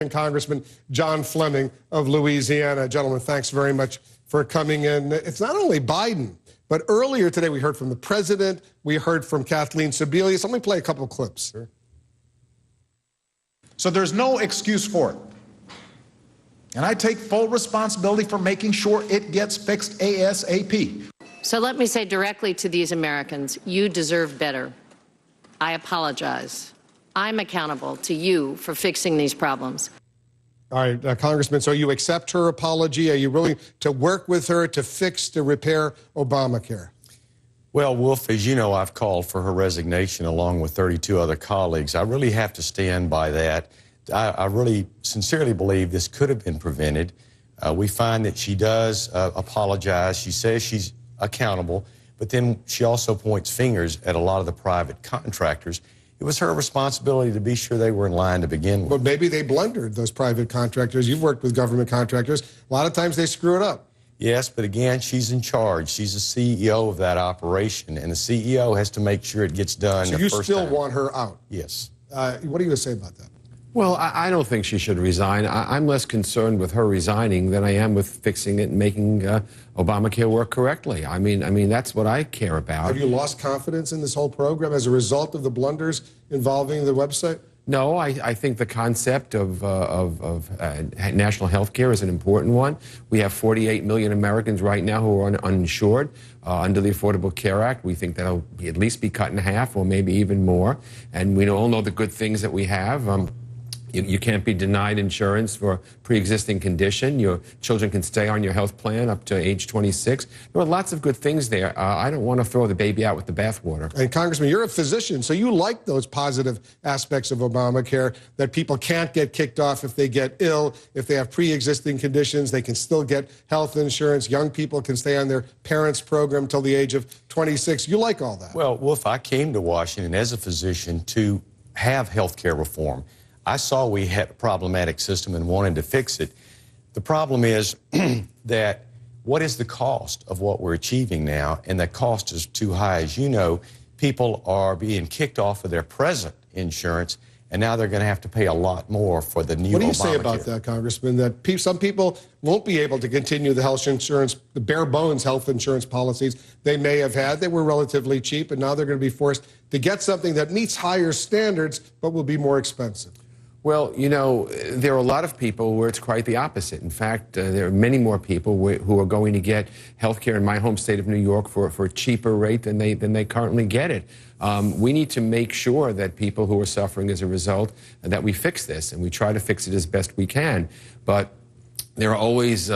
and Congressman John Fleming of Louisiana. Gentlemen, thanks very much for coming in. It's not only Biden, but earlier today we heard from the president, we heard from Kathleen Sebelius. Let me play a couple of clips. So there's no excuse for it. And I take full responsibility for making sure it gets fixed ASAP. So let me say directly to these Americans, you deserve better. I apologize. I'm accountable to you for fixing these problems. All right, Congressman, so you accept her apology? Are you willing to work with her to fix, to repair Obamacare? Well, Wolf, as you know, I've called for her resignation along with 32 other colleagues. I really have to stand by that. I really sincerely believe this could have been prevented. We find that she does apologize. She says she's accountable, but then she also points fingers at a lot of the private contractors. It was her responsibility to be sure they were in line to begin with. But maybe they blundered, those private contractors. You've worked with government contractors. A lot of times they screw it up. Yes, but again, she's in charge. She's the CEO of that operation, and the CEO has to make sure it gets done the first time. So you still want her out? Yes. What are you going to say about that? Well, I don't think she should resign. I'm less concerned with her resigning than I am with fixing it and making Obamacare work correctly. I mean, that's what I care about. Have you lost confidence in this whole program as a result of the blunders involving the website? No, I think the concept of national health care is an important one. We have 48 million Americans right now who are uninsured under the Affordable Care Act. We think that'll at least be cut in half or maybe even more. And we all know the good things that we have. You can't be denied insurance for pre-existing condition. Your children can stay on your health plan up to age 26. There are lots of good things there. I don't want to throw the baby out with the bathwater. And Congressman, you're a physician, so you like those positive aspects of Obamacare, that people can't get kicked off if they get ill, if they have pre-existing conditions, they can still get health insurance. Young people can stay on their parents' program till the age of 26. You like all that? Well, Wolf, I came to Washington as a physician to have health care reform. I saw we had a problematic system and wanted to fix it. The problem is that what is the cost of what we're achieving now? And the cost is too high. As you know, people are being kicked off of their present insurance, and now they're going to have to pay a lot more for the new Obamacare. What do you say about that, Congressman, that some people won't be able to continue the health insurance, the bare bones health insurance policies they may have had? They were relatively cheap, and now they're going to be forced to get something that meets higher standards but will be more expensive. Well, you know, there are a lot of people where it's quite the opposite. In fact, there are many more people who are going to get health care in my home state of New York for a cheaper rate than they currently get it. We need to make sure that people who are suffering as a result, that we fix this, and we try to fix it as best we can. But there are always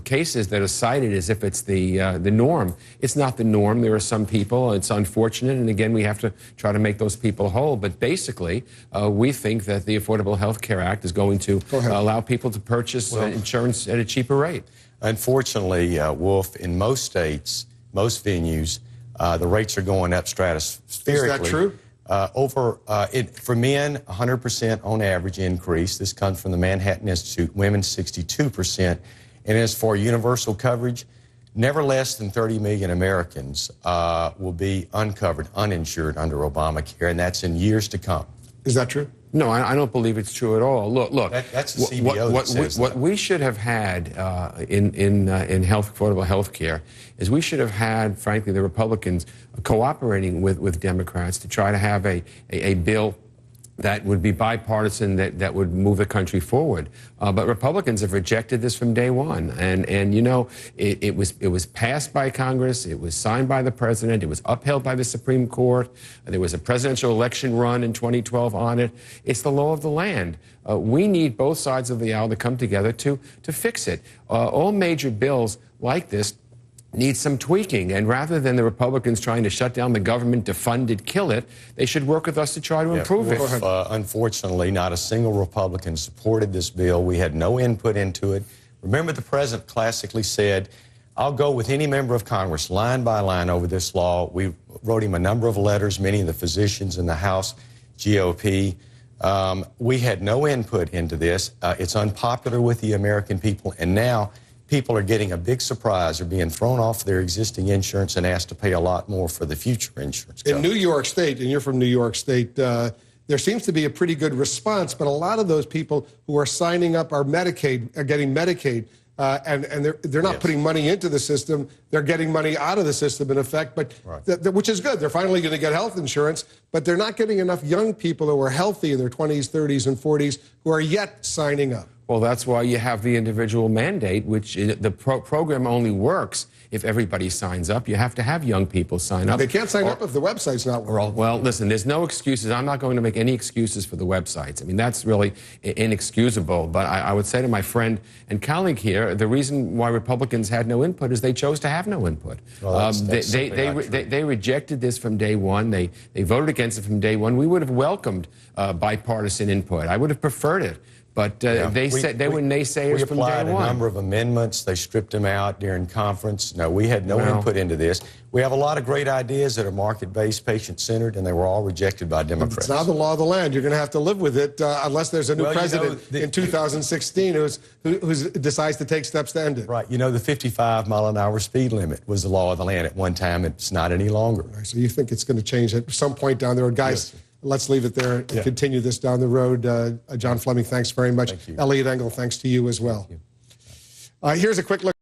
cases that are cited as if it's the norm. It's not the norm. There are some people, it's unfortunate, and again, we have to try to make those people whole. But basically, we think that the Affordable Health Care Act is going to allow people to purchase insurance at a cheaper rate. Unfortunately, Wolf, in most states, most venues, the rates are going up stratospherically. Is that true? For men, 100% on average increase. This comes from the Manhattan Institute. Women, 62%. And as for universal coverage, never less than 30 million Americans will be uncovered, uninsured under Obamacare, and that's in years to come. Is that true? No, I don't believe it's true at all. Look. That's the CBO that says what we should have had in affordable health care is we should have had, frankly, the Republicans cooperating with Democrats to try to have a bill that would be bipartisan, that would move the country forward. But Republicans have rejected this from day one. And you know, it was passed by Congress, it was signed by the president, it was upheld by the Supreme Court. There was a presidential election run in 2012 on it. It's the law of the land. We need both sides of the aisle to come together to fix it. All major bills like this needs some tweaking, and rather than the Republicans trying to shut down the government, defund it, kill it, they should work with us to try to improve it. Unfortunately, not a single Republican supported this bill. We had no input into it. Remember, the president classically said, I'll go with any member of Congress line by line over this law. We wrote him a number of letters, many of the physicians in the House GOP. We had no input into this. It's unpopular with the American people, and now people are getting a big surprise. They're being thrown off their existing insurance and asked to pay a lot more for the future insurance coverage. In New York State, and you're from New York State, there seems to be a pretty good response, but a lot of those people who are signing up are getting Medicaid. And they're not putting money into the system. They're getting money out of the system, in effect, but which is good. They're finally going to get health insurance, but they're not getting enough young people who are healthy in their 20s, 30s, and 40s who are yet signing up. Well, that's why you have the individual mandate, which the program only works if everybody signs up. You have to have young people sign up. They can't sign up if the website's not working. Well, listen, there's no excuses. I'm not going to make any excuses for the websites. I mean, that's really inexcusable. But I would say to my friend and colleague here, the reason why Republicans had no input is they chose to have no input. Well, they rejected this from day one. They voted against it from day one. We would have welcomed bipartisan input. I would have preferred it. But they were naysayers from day one. We applied a number of amendments. They stripped them out during conference. No, we had no input into this. We have a lot of great ideas that are market-based, patient-centered, and they were all rejected by Democrats. It's now the law of the land. You're going to have to live with it unless there's a new president in 2016 who decides to take steps to end it. Right. You know, the 55-mile-an-hour speed limit was the law of the land at one time. It's not any longer. Right, so you think it's going to change at some point down the road. Guys, let's leave it there and continue this down the road. John Fleming, thanks very much. Thank you. Eliot Engel, thanks to you as well. Here's a quick look.